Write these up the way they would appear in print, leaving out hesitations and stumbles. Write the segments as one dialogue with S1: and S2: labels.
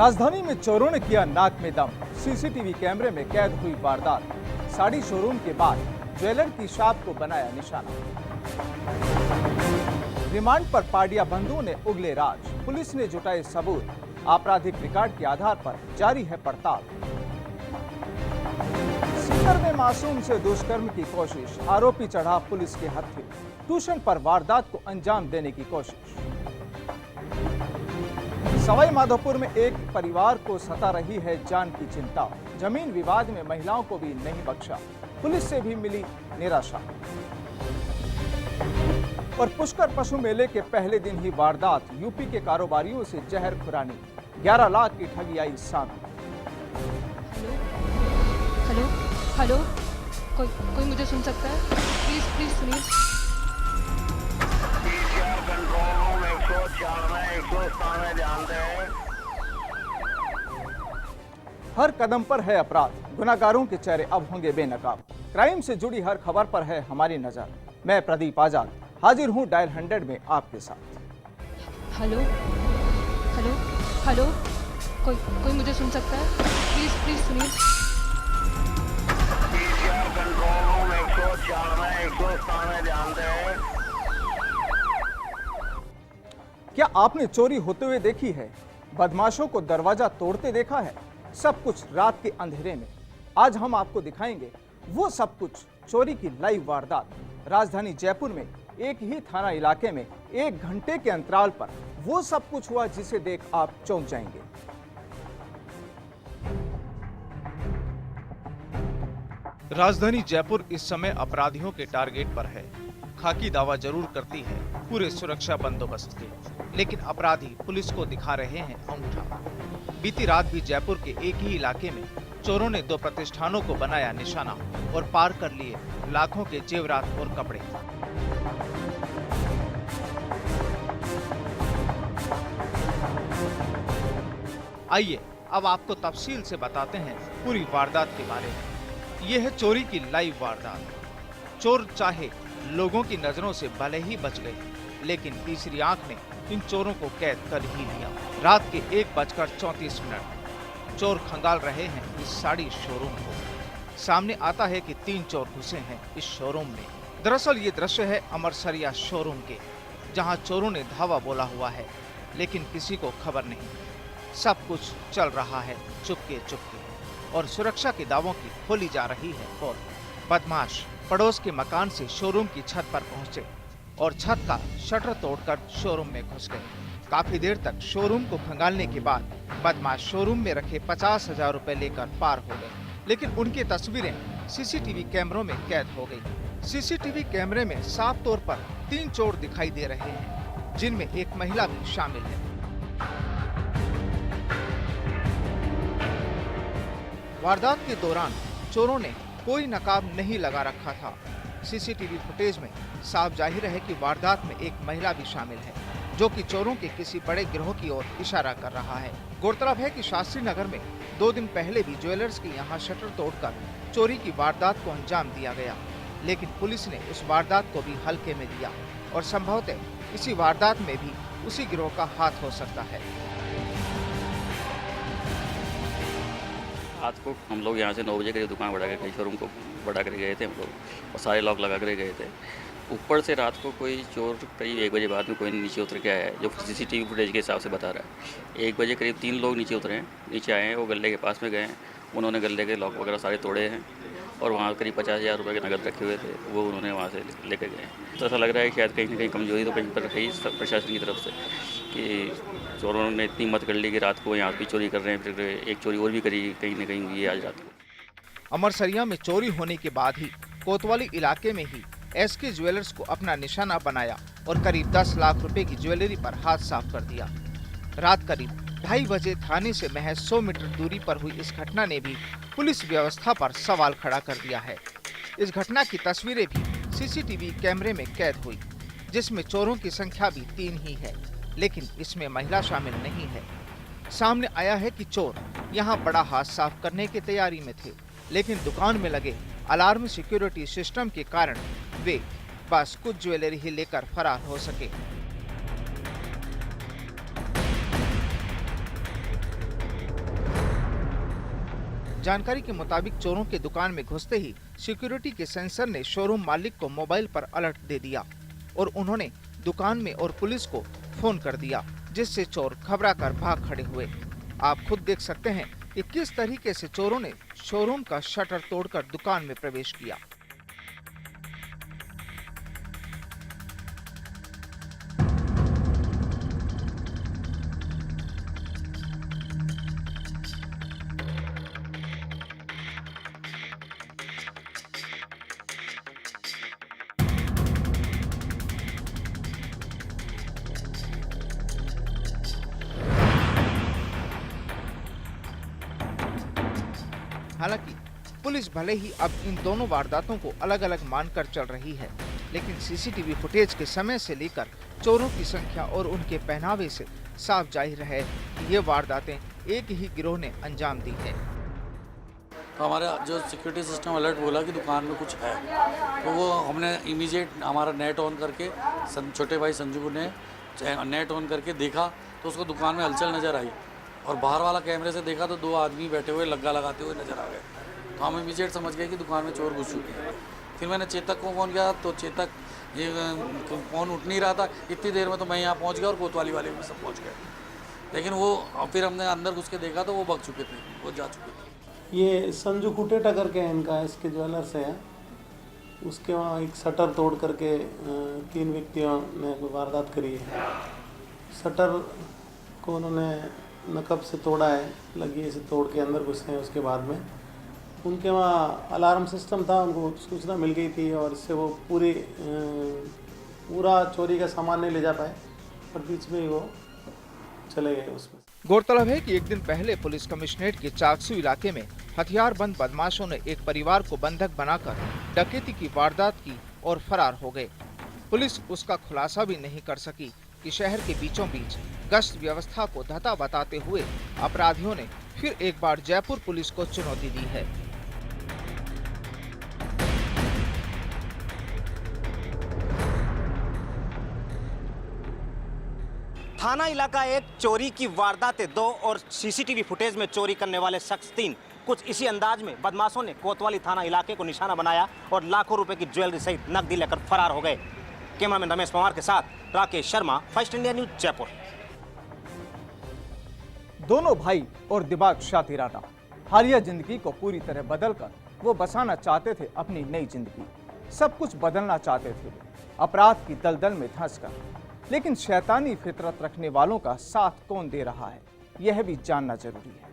S1: राजधानी में चोरों ने किया नाक में दम। सीसीटीवी कैमरे में कैद हुई वारदात। साड़ी शोरूम के बाद ज्वेलर की शॉप को बनाया निशाना। रिमांड पर पाडिया बंधुओं ने उगले राज। पुलिस ने जुटाए सबूत। आपराधिक रिकॉर्ड के आधार पर जारी है पड़ताल। सीकर में मासूम से दुष्कर्म की कोशिश। आरोपी चढ़ा पुलिस के हत्थे। ट्यूशन पर वारदात को अंजाम देने की कोशिश। सवाई माधोपुर में एक परिवार को सता रही है जान की चिंता। जमीन विवाद में महिलाओं को भी नहीं बख्शा। पुलिस से भी मिली निराशा। और पुष्कर पशु मेले के पहले दिन ही वारदात। यूपी के कारोबारियों से जहर खुरानी। 11 लाख की ठगी आई सामने।
S2: हेलो हेलो, कोई मुझे सुन सकता है? प्लीज प्लीज सुनिए।
S1: हर कदम पर है अपराध। गुनाहगारों के चेहरे अब होंगे बेनकाब। क्राइम से जुड़ी हर खबर पर है हमारी नजर। मैं प्रदीप आजाद हाजिर हूं डायल 100 में आपके साथ।
S2: हेलो हेलो हेलो, कोई मुझे सुन सकता है? प्लीज प्लीज सुनिए।
S1: क्या आपने चोरी होते हुए देखी है? बदमाशों को दरवाजा तोड़ते देखा है? सब कुछ रात के अंधेरे में। आज हम आपको दिखाएंगे वो सब कुछ। चोरी की लाइव वारदात। राजधानी जयपुर में एक ही थाना इलाके में 1 घंटे के अंतराल पर वो सब कुछ हुआ जिसे देख आप चौंक जाएंगे। राजधानी जयपुर इस समय अपराधियों के टारगेट पर है। खाकी दावा जरूर करती है पूरे सुरक्षा बंदोबस्त के, लेकिन अपराधी पुलिस को दिखा रहे हैं अंगूठा। बीती रात भी जयपुर के एक ही इलाके में चोरों ने 2 प्रतिष्ठानों को बनाया निशाना और पार कर लिए लाखों के जेवरात और कपड़े। आइए अब आपको तफसील से बताते हैं पूरी वारदात के बारे में। यह है चोरी की लाइव वारदात। चोर चाहे लोगों की नजरों से भले ही बच गए, लेकिन तीसरी आंख ने इन चोरों को कैद कर ही लिया। रात के 1:34 चोर खंगाल रहे हैं इस साड़ी शोरूम को। सामने आता है कि 3 चोर घुसे हैं इस शोरूम में। दरअसल ये दृश्य है अमरसरिया शोरूम के, जहां चोरों ने धावा बोला हुआ है, लेकिन किसी को खबर नहीं। सब कुछ चल रहा है चुपके चुपके और सुरक्षा के दावों की खोली जा रही है पोल। बदमाश पड़ोस के मकान से शोरूम की छत पर पहुंचे और छत का शटर तोड़कर शोरूम में घुस गए। काफी देर तक शोरूम को खंगालने के बाद बदमाश शोरूम में रखे 50,000 रुपए लेकर पार हो गए, लेकिन उनकी तस्वीरें सीसीटीवी कैमरों में कैद हो गई। सीसीटीवी कैमरे में साफ तौर पर 3 चोर दिखाई दे रहे हैं, जिनमें एक महिला भी शामिल है। वारदात के दौरान चोरों ने कोई नकाब नहीं लगा रखा था। सीसीटीवी फुटेज में साफ जाहिर है कि वारदात में एक महिला भी शामिल है, जो कि चोरों के किसी बड़े गिरोह की ओर इशारा कर रहा है। गौरतलब है कि शास्त्री नगर में 2 दिन पहले भी ज्वेलर्स के यहाँ शटर तोड़कर चोरी की वारदात को अंजाम दिया गया, लेकिन पुलिस ने उस वारदात को भी हल्के में लिया और संभवतः इसी वारदात में भी उसी गिरोह का हाथ हो सकता है।
S3: रात को हम लोग यहाँ से 9 बजे करीब दुकान बढ़ा कर शोरूम को बढ़ा कर गए थे हम लोग, और सारे लॉक लगा कर गए थे। ऊपर से रात को कोई चोर करीब 1 बजे बाद में कोई नीचे उतर के आया है, जो सीसीटीवी फुटेज के हिसाब से बता रहा है। 1 बजे करीब 3 लोग नीचे उतरे हैं, नीचे आए हैं, वो गले के पास में गए हैं। उन्होंने गले के लॉक वगैरह सारे तोड़े हैं और वहाँ करीब 50,000 रुपये के नगद रखे हुए थे, वो उन्होंने वहाँ से लेकर गए। तो ऐसा लग रहा है कि शायद कहीं ना कहीं कमजोरी तो कहीं पर रखी प्रशासन की तरफ से, कि चोरों ने इतनी हिम्मत कर ली कि रात को यहाँ भी चोरी कर रहे हैं। फिर एक चोरी और भी करी कहीं ना कहीं ये आज रात को।
S1: अमरसरिया में चोरी होने के बाद ही कोतवाली इलाके में ही एसके ज्वेलर्स को अपना निशाना बनाया और करीब 10 लाख रुपए की ज्वेलरी पर हाथ साफ कर दिया। रात करीब 2:30 बजे थाने से महज 100 मीटर दूरी पर हुई इस घटना ने भी पुलिस व्यवस्था पर सवाल खड़ा कर दिया है। इस घटना की तस्वीरें भी सीसीटीवी कैमरे में कैद हुई, जिसमें चोरों की संख्या भी 3 ही है, लेकिन इसमें महिला शामिल नहीं है। सामने आया है कि चोर यहां बड़ा हाथ साफ करने की तैयारी में थे, लेकिन दुकान में लगे अलार्म सिक्योरिटी सिस्टम के कारण वे बस कुछ ज्वेलरी ही लेकर फरार हो सके। जानकारी के मुताबिक चोरों के दुकान में घुसते ही सिक्योरिटी के सेंसर ने शोरूम मालिक को मोबाइल पर अलर्ट दे दिया और उन्होंने दुकान में और पुलिस को फोन कर दिया, जिससे चोर घबरा कर भाग खड़े हुए। आप खुद देख सकते हैं कि किस तरीके से चोरों ने शोरूम का शटर तोड़कर दुकान में प्रवेश किया। हालांकि पुलिस भले ही अब इन दोनों वारदातों को अलग अलग मानकर चल रही है, लेकिन सीसीटीवी फुटेज के समय से लेकर चोरों की संख्या और उनके पहनावे से साफ जाहिर है कि ये वारदातें एक ही गिरोह ने अंजाम दी है।
S4: तो हमारा जो सिक्योरिटी सिस्टम अलर्ट बोला कि दुकान में कुछ है, तो वो हमने इमीडिएट हमारा नेट ऑन करके छोटे भाई संजू ने नेट ऑन करके देखा तो उसको दुकान में हलचल नज़र आई और बाहर वाला कैमरे से देखा तो 2 आदमी बैठे हुए लग्गा लगाते हुए नजर आ गए। तो हम इमीडिएट समझ गए कि दुकान में चोर घुस चुके हैं। फिर मैंने चेतक को फ़ोन किया तो चेतक ये फ़ोन उठ नहीं रहा था। इतनी देर में तो मैं यहाँ पहुँच गया और कोतवाली वाले भी सब पहुँच गए, लेकिन वो फिर हमने अंदर घुस के देखा तो वो भाग चुके थे, वो जा चुके थे।
S5: ये संजू कुटेटा करके है इनका, इसके ज्वेलर्स है, उसके वहाँ एक शटर तोड़ करके 3 व्यक्तियों ने वारदात करी है। शटर को उन्होंने नकब से तोड़ा है, लगी से तोड़ के अंदर घुसे हैं। उसके बाद में उनके वहाँ अलार्म सिस्टम था, उनको सूचना मिल गई थी और इससे वो पूरा चोरी का सामान नहीं ले जा पाए और बीच में ही वो चले गए उसमें।
S1: गौरतलब है कि एक दिन पहले पुलिस कमिश्नरेट के चाकसू इलाके में हथियारबंद बदमाशों ने एक परिवार को बंधक बनाकर डकैती की वारदात की और फरार हो गए। पुलिस उसका खुलासा भी नहीं कर सकी कि शहर के बीचों बीच गश्त व्यवस्था को धता बताते हुए अपराधियों ने फिर एक बार जयपुर पुलिस को चुनौती दी है।
S6: थाना इलाका एक, चोरी की वारदातें 2 और सीसीटीवी फुटेज में चोरी करने वाले शख्स 3। कुछ इसी अंदाज में बदमाशों ने कोतवाली थाना इलाके को निशाना बनाया और लाखों रुपए की ज्वेलरी सहित नकदी लेकर फरार हो गए। कैमरामैन रमेश पवार के साथ Rakesh Sharma, first India news, Jaipur.
S7: दोनों भाई और दिमाग शातिर राणा हालिया जिंदगी को पूरी तरह बदलकर वो बसाना चाहते थे अपनी नई जिंदगी। सब कुछ बदलना चाहते थे अपराध की दलदल में धंसकर, लेकिन शैतानी फितरत रखने वालों का साथ कौन दे रहा है, यह भी जानना जरूरी है।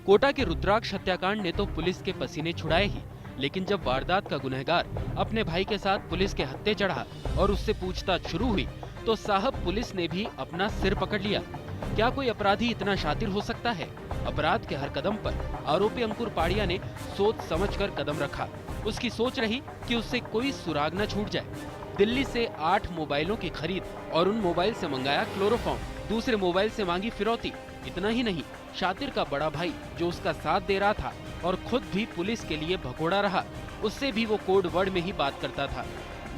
S8: कोटा के रुद्राक्ष हत्याकांड ने तो पुलिस के पसीने छुड़ाए ही, लेकिन जब वारदात का गुनहगार अपने भाई के साथ पुलिस के हत्थे चढ़ा और उससे पूछताछ शुरू हुई तो साहब पुलिस ने भी अपना सिर पकड़ लिया। क्या कोई अपराधी इतना शातिर हो सकता है? अपराध के हर कदम पर आरोपी अंकुर पाड़िया ने सोच समझकर कदम रखा। उसकी सोच रही कि उससे कोई सुराग न छूट जाए। दिल्ली से 8 मोबाइलों की खरीद और उन मोबाइल से मंगाया क्लोरोफॉर्म, दूसरे मोबाइल से मांगी फिरौती। इतना ही नहीं, शातिर का बड़ा भाई जो उसका साथ दे रहा था और खुद भी पुलिस के लिए भगोड़ा रहा, उससे भी वो कोड वर्ड में ही बात करता था।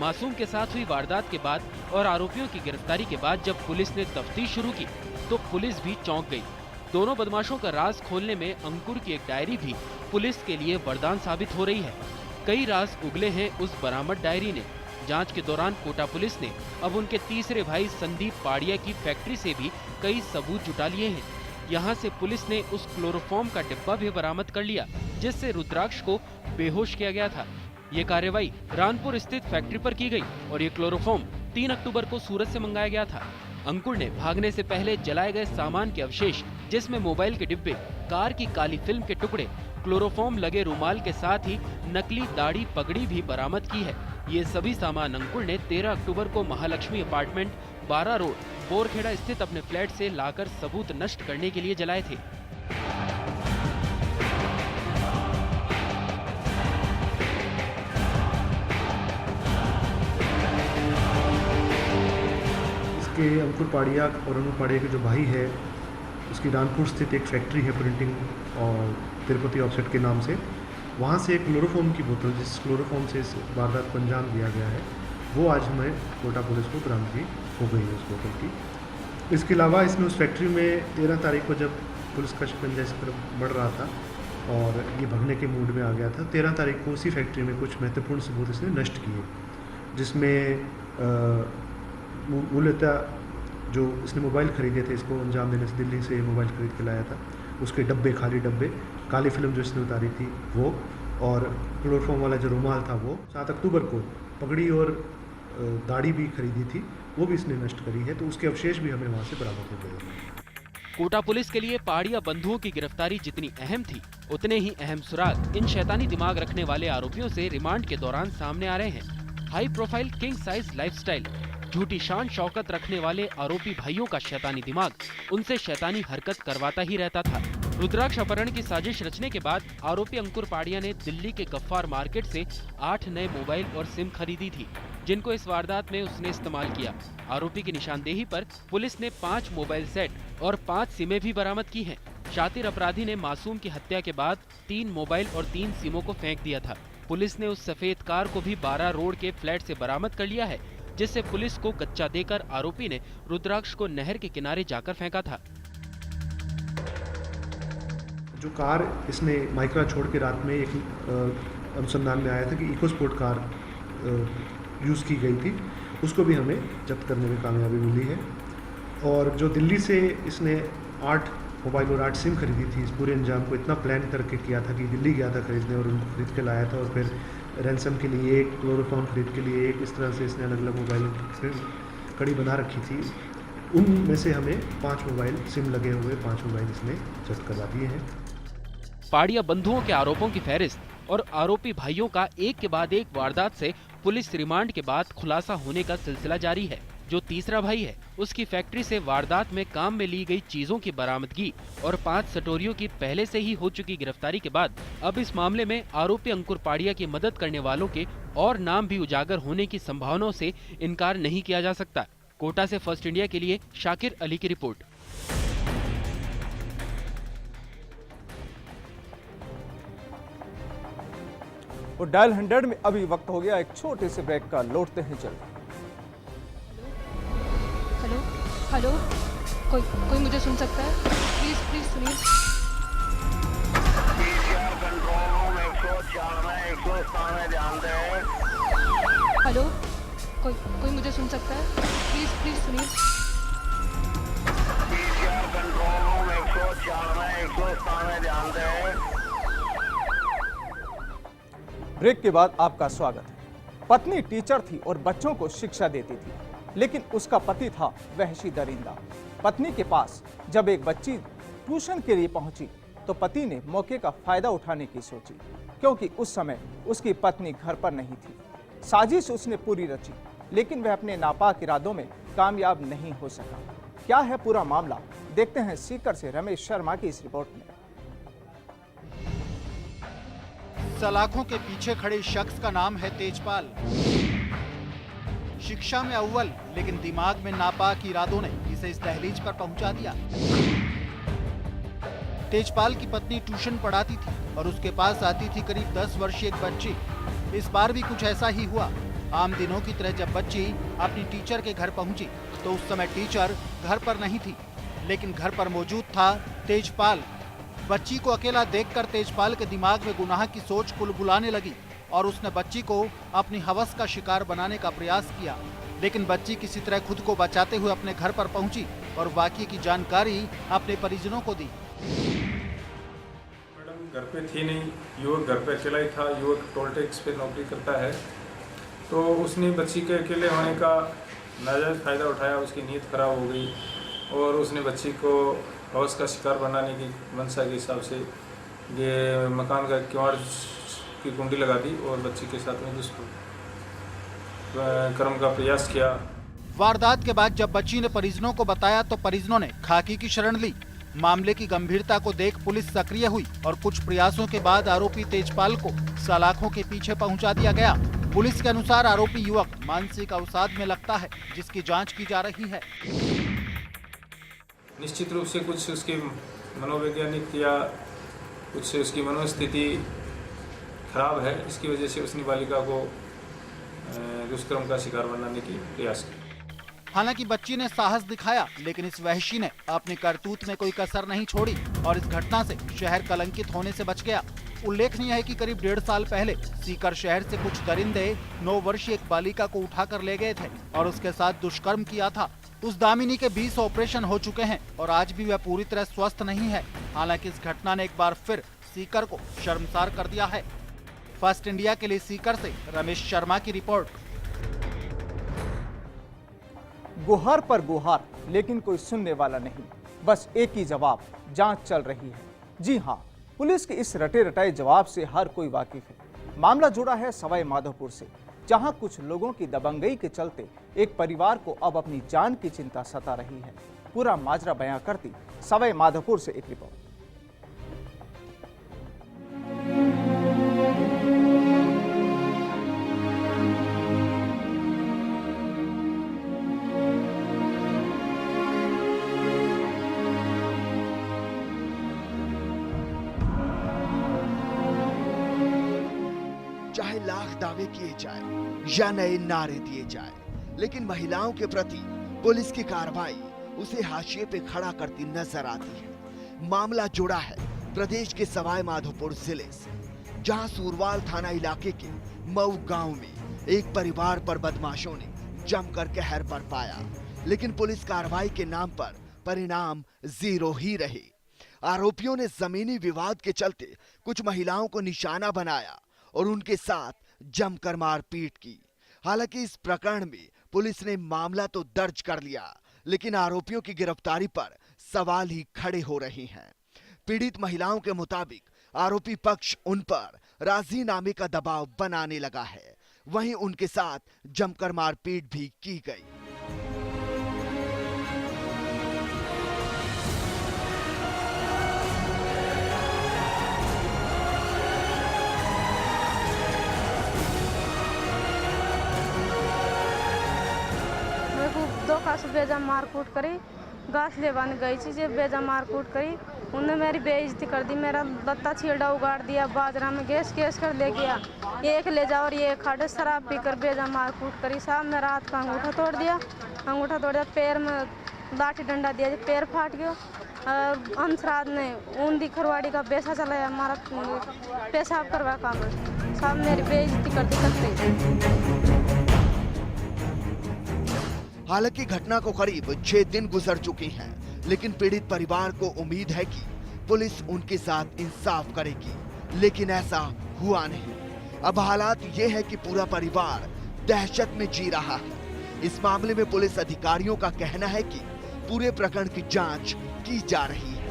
S8: मासूम के साथ हुई वारदात के बाद और आरोपियों की गिरफ्तारी के बाद जब पुलिस ने तफ्तीश शुरू की तो पुलिस भी चौंक गई। दोनों बदमाशों का राज खोलने में अंकुर की एक डायरी भी पुलिस के लिए वरदान साबित हो रही है। कई राज उगले हैं उस बरामद डायरी ने। जांच के दौरान कोटा पुलिस ने अब उनके तीसरे भाई संदीप पाड़िया की फैक्ट्री से भी कई सबूत जुटा लिए हैं। यहाँ से पुलिस ने उस क्लोरोफॉर्म का डिब्बा भी बरामद कर लिया जिससे रुद्राक्ष को बेहोश किया गया था। ये कार्रवाई रानपुर स्थित फैक्ट्री पर की गई और ये क्लोरोफॉर्म 3 अक्टूबर को सूरत से मंगाया गया था। अंकुर ने भागने से पहले जलाए गए सामान के अवशेष, जिसमें मोबाइल के डिब्बे, कार की काली फिल्म के टुकड़े, क्लोरोफॉर्म लगे रुमाल के साथ ही नकली दाढ़ी पगड़ी भी बरामद की है। ये सभी सामान अंकुर ने 13 अक्टूबर को महालक्ष्मी अपार्टमेंट 12 रोड बोरखेड़ा स्थित अपने फ्लैट से लाकर सबूत नष्ट करने के लिए जलाए थे।
S9: इसके अंकुर पाड़िया और अनु पाड़िया के जो भाई है उसकी रानपुर स्थित एक फैक्ट्री है प्रिंटिंग और तिरुपति ऑफसेट के नाम से, वहाँ से एक क्लोरोफॉर्म की बोतल, जिस क्लोरोफॉर्म से इस वारदात को अंजाम दिया गया है, वो आज हमें कोटा पुलिस को बरामदगी हो गई है उस बोतल की। इसके अलावा इसने उस फैक्ट्री में 13 तारीख को जब पुलिस का शिकंजा इस पर बढ़ रहा था और ये भगने के मूड में आ गया था, 13 तारीख को उसी फैक्ट्री में कुछ महत्वपूर्ण सबूत इसने नष्ट किए, जिसमें मूलतः जो इसने मोबाइल ख़रीदे थे, इसको अंजाम देने से दिल्ली से मोबाइल ख़रीद के लाया था, उसके डब्बे, खाली डब्बे, काली फिल्म जो इसने उतारी थी वो, और क्लोरोफॉर्म वाला जो रुमाल था वो। 7 अक्टूबर को पगड़ी और दाढ़ी भी खरीदी थी, वो भी इसने नष्ट करी है, तो उसके अवशेष भी हमें वहाँ से बरामद हो गए हैं।
S8: कोटा पुलिस के लिए पहाड़िया बंधुओं की गिरफ्तारी जितनी अहम थी, उतने ही अहम सुराग इन शैतानी दिमाग रखने वाले आरोपियों से रिमांड के दौरान सामने आ रहे हैं। High profile king size lifestyle, झूठी शान शौकत रखने वाले आरोपी भाइयों का शैतानी दिमाग उनसे शैतानी हरकत करवाता ही रहता था। रुद्राक्ष अपहरण की साजिश रचने के बाद आरोपी अंकुर पाड़िया ने दिल्ली के गफ्फार मार्केट से 8 नए मोबाइल और सिम खरीदी थी, जिनको इस वारदात में उसने इस्तेमाल किया। आरोपी की निशानदेही पर पुलिस ने 5 मोबाइल सेट और 5 सिमें भी बरामद की हैं। शातिर अपराधी ने मासूम की हत्या के बाद 3 मोबाइल और 3 सिमों को फेंक दिया था। पुलिस ने उस सफेद कार को भी 12 रोड के फ्लैट से बरामद कर लिया है, जिससे पुलिस को कच्चा देकर आरोपी ने रुद्राक्ष को नहर के किनारे जाकर फेंका था।
S9: जो कार इसने माइक्रा छोड़ के रात में एक अनुसंधान में आया था कि इको स्पोर्ट कार यूज़ की गई थी, उसको भी हमें जब्त करने में कामयाबी मिली है। और जो दिल्ली से इसने 8 मोबाइल और 8 सिम खरीदी थी, इस पूरे अंजाम को इतना प्लान करके किया था कि दिल्ली गया था खरीदने और उनको खरीद के लाया था, और फिर रैंसम के लिए एक, क्लोरोफॉर्म खरीद के लिए एक, इस तरह से इसने अलग अलग मोबाइल कड़ी बना रखी थी। उनमें से हमें 5 मोबाइल सिम लगे हुए 5 मोबाइल इसने जब्त करवा दिए हैं।
S8: पाड़िया बंधुओं के आरोपों की फहरिस्त और आरोपी भाइयों का एक के बाद एक वारदात से पुलिस रिमांड के बाद खुलासा होने का सिलसिला जारी है। जो तीसरा भाई है, उसकी फैक्ट्री से वारदात में काम में ली गई चीजों की बरामदगी और 5 सटोरियों की पहले से ही हो चुकी गिरफ्तारी के बाद अब इस मामले में आरोपी अंकुर पाड़िया की मदद करने वालों के और नाम भी उजागर होने की संभावनाओं से इनकार नहीं किया जा सकता। कोटा से फर्स्ट इंडिया के लिए शाकिर अली की रिपोर्ट।
S7: और डायल 100 में अभी वक्त हो गया एक छोटे से ब्रेक का, लौटते हैं जल्द।
S2: हेलो हेलो, कोई मुझे सुन सकता है? प्लीज प्लीज सुनिए। हेलो, कोई मुझे सुन सकता है? प्लीज प्लीज सुनिए।
S7: ब्रेक के बाद आपका स्वागत है। पत्नी टीचर थी और बच्चों को शिक्षा देती थी, लेकिन उसका पति था वहशी दरिंदा। पत्नी के पास जब एक बच्ची ट्यूशन के लिए पहुंची तो पति ने मौके का फायदा उठाने की सोची, क्योंकि उस समय उसकी पत्नी घर पर नहीं थी। साजिश उसने पूरी रची, लेकिन वह अपने नापाक इरादों में कामयाब नहीं हो सका। क्या है पूरा मामला, देखते हैं सीकर से रमेश शर्मा की इस रिपोर्ट में।
S10: सलाखों के पीछे खड़े शख्स का नाम है तेजपाल। शिक्षा में अव्वल, लेकिन दिमाग में नापाक इरादों ने इसे इस दहलीज पर पहुंचा दिया। तेजपाल की पत्नी ट्यूशन पढ़ाती थी और उसके पास आती थी करीब 10 वर्षीय एक बच्ची। इस बार भी कुछ ऐसा ही हुआ। आम दिनों की तरह जब बच्ची अपनी टीचर के घर पहुंची तो उस समय टीचर घर पर नहीं थी, लेकिन घर पर मौजूद था तेजपाल। बच्ची को अकेला देखकर तेजपाल के दिमाग में गुनाह की सोच कुलबुलाने लगी और उसने बच्ची को अपनी हवस का शिकार बनाने का प्रयास किया। लेकिन बच्ची किसी तरह खुद को बचाते हुए अपने घर पर पहुंची और वाकये की जानकारी अपने परिजनों को दी।
S11: मैडम घर पे थी नहीं, युवक घर पे अकेला ही था। युवक टोल टैक्स पे नौकरी करता है, तो उसने बच्ची के अकेले होने का नाजायज़ फ़ायदा उठाया। उसकी नीयत खराब हो गई और उसने बच्ची को हवस का शिकार बनाने की मंशा के हिसाब से ये मकान का किवाड़ की कुंडी लगा दी और बच्ची के साथ में दुष्कर्म का प्रयास किया।
S10: वारदात के बाद जब बच्ची ने परिजनों को बताया तो परिजनों ने खाकी की शरण ली। मामले की गंभीरता को देख पुलिस सक्रिय हुई और कुछ प्रयासों के बाद आरोपी तेजपाल को सलाखों के पीछे पहुंचा दिया गया। पुलिस के अनुसार आरोपी युवक मानसिक अवसाद में लगता है, जिसकी जांच की जा रही है।
S11: निश्चित रूप से कुछ उसकी मनोवैज्ञानिक या कुछ उसकी मनोस्थिति खराब है, इसकी वजह से उस नाबालिगा को दुष्कर्म का शिकार बनाने की प्रयास किया।
S10: हालांकि बच्ची ने साहस दिखाया, लेकिन इस वहशी ने अपनी करतूत में कोई कसर नहीं छोड़ी और इस घटना से शहर कलंकित होने से बच गया। उल्लेखनीय है कि करीब 1.5 साल पहले सीकर शहर से कुछ दरिंदे 9 वर्षीय एक बालिका को उठाकर ले गए थे और उसके साथ दुष्कर्म किया था। उस दामिनी के 20 ऑपरेशन हो चुके हैं और आज भी वह पूरी तरह स्वस्थ नहीं है। हालांकि इस घटना ने एक बार फिर सीकर को शर्मसार कर दिया है। फर्स्ट इंडिया के लिए सीकर से रमेश शर्मा की रिपोर्ट।
S7: गुहार पर गुहार, लेकिन कोई सुनने वाला नहीं। बस एक ही जवाब, जांच चल रही है। जी हां, पुलिस के इस रटे रटाए जवाब से हर कोई वाकिफ है। मामला जुड़ा है सवाई माधोपुर से, जहां कुछ लोगों की दबंगई के चलते एक परिवार को अब अपनी जान की चिंता सता रही है। पूरा माजरा बयां करती सवाई माधोपुर से एक रिपोर्ट।
S12: चाहे लाख दावे किए जाए या नए नारे दिए जाए, लेकिन महिलाओं के प्रति पुलिस की कार्रवाई उसे हाशिए पे खड़ा करती नजर आती है। मामला जुड़ा है प्रदेश के सवाई माधोपुर जिले से, जहां सूरवाल थाना इलाके के मऊ गांव में एक परिवार पर बदमाशों ने जमकर कहर बरपाया, लेकिन पुलिस कार्रवाई के नाम पर परिणाम 0 ही रहे। आरोपियों ने जमीनी विवाद के चलते कुछ महिलाओं को निशाना बनाया और उनके साथ जमकर मारपीट की। हालांकि इस प्रकरण में पुलिस ने मामला तो दर्ज कर लिया, लेकिन आरोपियों की गिरफ्तारी पर सवाल ही खड़े हो रहे हैं। पीड़ित महिलाओं के मुताबिक आरोपी पक्ष उन पर राजीनामे का दबाव बनाने लगा है, वहीं उनके साथ जमकर मारपीट भी की गई।
S13: दो खास बेजा मारकूट करी, घास लेवाने गई थी, जब बेजा मारकूट करी, उन्होंने मेरी बेइज्जती कर दी, मेरा लत्ता छीड़ा उगाड़ दिया, बाजरा में गैस कर ले गया, ये एक ले जाओ और ये खाड़े शराब पीकर बेजा मारकूट करी। साहब मेरा हाथ का अंगूठा तोड़ दिया, पैर में लाठी डंडा दिया, पैर फाट गया। अंशराज ने ऊंधी खरवाड़ी का बेसा चलाया, हमारा पेशाब करवा काम। साहब मेरी बेइज्जती कर दी सकते।
S12: हालांकि घटना को करीब 6 दिन गुजर चुके हैं, लेकिन पीड़ित परिवार को उम्मीद है कि पुलिस उनके साथ इंसाफ करेगी, लेकिन ऐसा हुआ नहीं। अब हालात ये है कि पूरा परिवार दहशत में जी रहा है। इस मामले में पुलिस अधिकारियों का कहना है कि पूरे प्रकरण की जांच की जा रही है।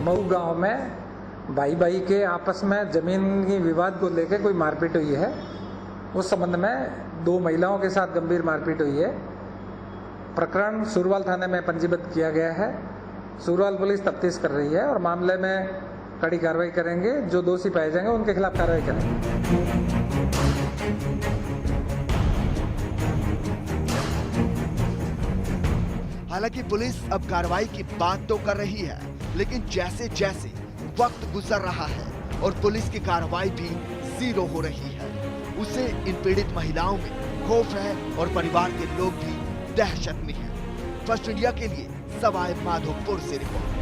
S14: मऊ गांव में भाई के आपस में जमीन की विवाद को लेकर कोई मारपीट हुई है। उस संबंध में 2 महिलाओं के साथ गंभीर मारपीट हुई है। प्रकरण सूरवाल थाने में पंजीबद्ध किया गया है। सूरवाल पुलिस तफ्तीश कर रही है और मामले में कड़ी कार्रवाई करेंगे। जो दोषी पाए जाएंगे उनके खिलाफ कार्रवाई करेंगे।
S12: हालांकि पुलिस अब कार्रवाई की बात तो कर रही है, लेकिन जैसे जैसे वक्त गुजर रहा है और पुलिस की कार्रवाई भी 0 हो रही है, उससे इन पीड़ित महिलाओं में खौफ है और परिवार के लोग भी दहशत में हैं। फर्स्ट इंडिया के लिए सवाई माधोपुर से रिपोर्ट।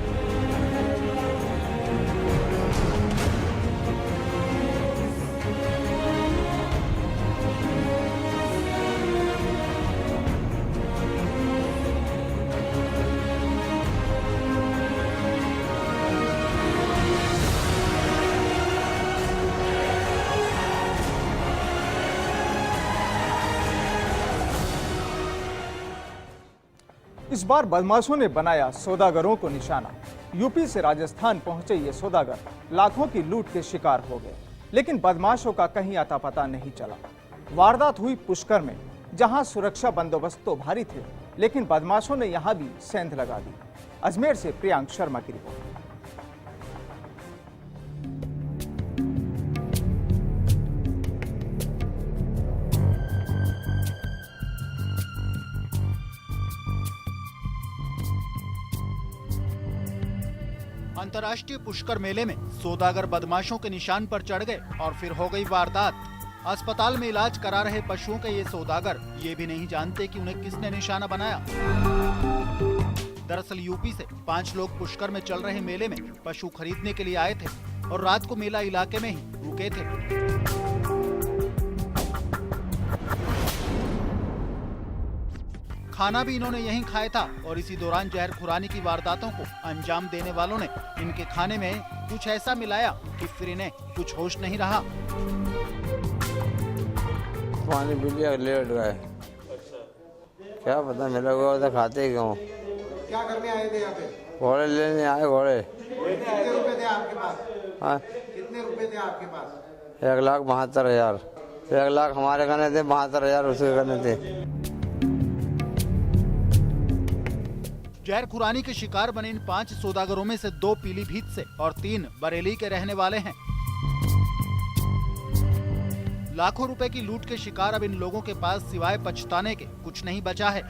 S7: इस बार बदमाशों ने बनाया सौदागरों को निशाना। यूपी से राजस्थान पहुंचे ये सौदागर लाखों की लूट के शिकार हो गए, लेकिन बदमाशों का कहीं आता पता नहीं चला। वारदात हुई पुष्कर में, जहां सुरक्षा बंदोबस्त तो भारी थे, लेकिन बदमाशों ने यहां भी सेंध लगा दी। अजमेर से प्रियांक शर्मा की रिपोर्ट।
S10: अंतर्राष्ट्रीय पुष्कर मेले में सौदागर बदमाशों के निशान पर चढ़ गए और फिर हो गई वारदात। अस्पताल में इलाज करा रहे पशुओं के ये सौदागर ये भी नहीं जानते कि उन्हें किसने निशाना बनाया। दरअसल यूपी से 5 लोग पुष्कर में चल रहे मेले में पशु खरीदने के लिए आए थे और रात को मेला इलाके में ही रुके थे। खाना भी इन्होंने यहीं खाया था और इसी दौरान जहर खुरानी की वारदातों को अंजाम देने वालों ने इनके खाने में कुछ ऐसा मिलाया कि फिर इन्हें कुछ होश नहीं रहा।
S15: पानी पी लिया, लेट गए। क्या पता मेरा को तो खाते क्यों।
S16: क्या करने आए थे यहाँ पे?
S15: घोड़े लेने आए, घोड़े।
S16: कितने रुपए थे आपके पास?
S15: हाँ?
S16: कितने रुपए थे आपके पास?
S15: 1,72,000। 1 लाख हमारे कहने थे, 72,000 उसके कहने थे।
S10: जहर खुरानी के शिकार बने इन 5 सौदागरों में से 2 पीलीभीत से और 3 बरेली के रहने वाले हैं। लाखों रुपए की लूट के शिकार अब इन लोगों के पास सिवाय पछताने के कुछ नहीं बचा है।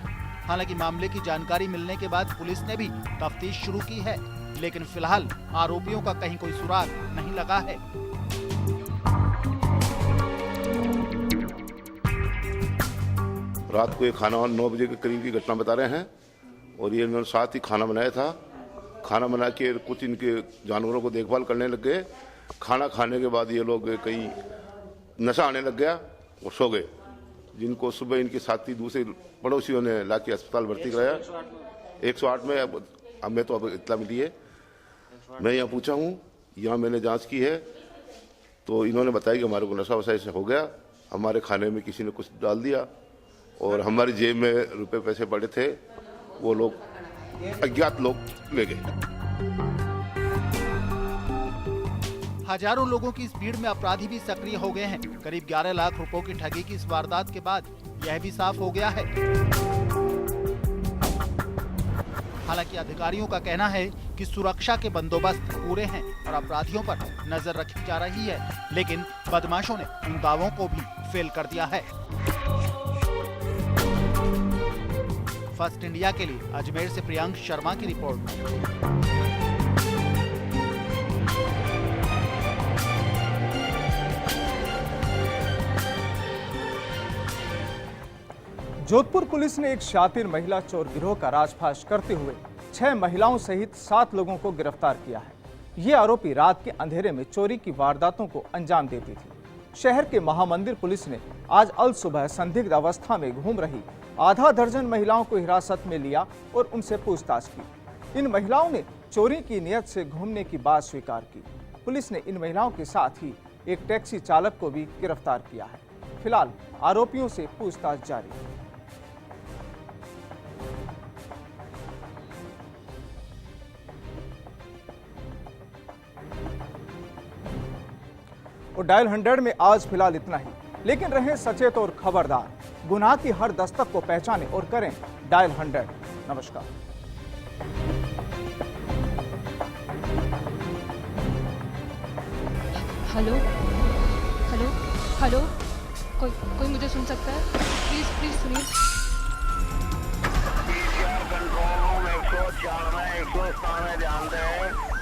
S10: हालांकि मामले की जानकारी मिलने के बाद पुलिस ने भी तफ्तीश शुरू की है, लेकिन फिलहाल आरोपियों का कहीं कोई सुराग नहीं लगा है।
S17: रात को ये खाना 9 बजे के करीब की घटना बता रहे हैं और ये इन्होंने साथ ही खाना बनाया था। खाना बना के कुछ इनके जानवरों को देखभाल करने लग गए। खाना खाने के बाद ये लोग कहीं नशा आने लग गया और सो गए, जिनको सुबह इनके साथी दूसरे पड़ोसियों ने लाके अस्पताल भर्ती कराया। 108 में हमें तो अब इतना मिली है। मैं यहाँ पूछा हूँ, यहाँ मैंने जांच की है तो इन्होंने बताया कि हमारे को नशा वशा ऐसे हो गया, हमारे खाने में किसी ने कुछ डाल दिया और हमारी जेब में रुपए पैसे पड़े थे, वो लोग अज्ञात लोग ले गए।
S10: हजारों लोगों की इस भीड़ में अपराधी भी सक्रिय हो गए हैं। करीब 11 लाख रुपयों की ठगी की इस वारदात के बाद यह भी साफ हो गया है। हालांकि अधिकारियों का कहना है कि सुरक्षा के बंदोबस्त पूरे हैं और अपराधियों पर नजर रखी जा रही है, लेकिन बदमाशों ने उन दावों को भी फेल कर दिया है। फर्स्ट इंडिया के लिए अजमेर से प्रियांक शर्मा की रिपोर्ट।
S7: जोधपुर पुलिस ने एक शातिर महिला चोर गिरोह का राजफाश करते हुए 6 महिलाओं सहित 7 लोगों को गिरफ्तार किया है। ये आरोपी रात के अंधेरे में चोरी की वारदातों को अंजाम देती थी। शहर के महामंदिर पुलिस ने आज अल सुबह संदिग्ध अवस्था में घूम रही आधा दर्जन महिलाओं को हिरासत में लिया और उनसे पूछताछ की। इन महिलाओं ने चोरी की नियत से घूमने की बात स्वीकार की। पुलिस ने इन महिलाओं के साथ ही एक टैक्सी चालक को भी गिरफ्तार किया है। फिलहाल आरोपियों से पूछताछ जारी है। और डायल 100 में आज फिलहाल इतना ही, लेकिन रहें सचेत और खबरदार। गुनाह की हर दस्तक को पहचानें और करें डायल 100। नमस्कार।
S2: हेलो हेलो हेलो, कोई मुझे सुन सकता है? प्लीज प्लीज सुनिए।
S18: कंट्रोल रूम 104 में 197 ध्यान दें।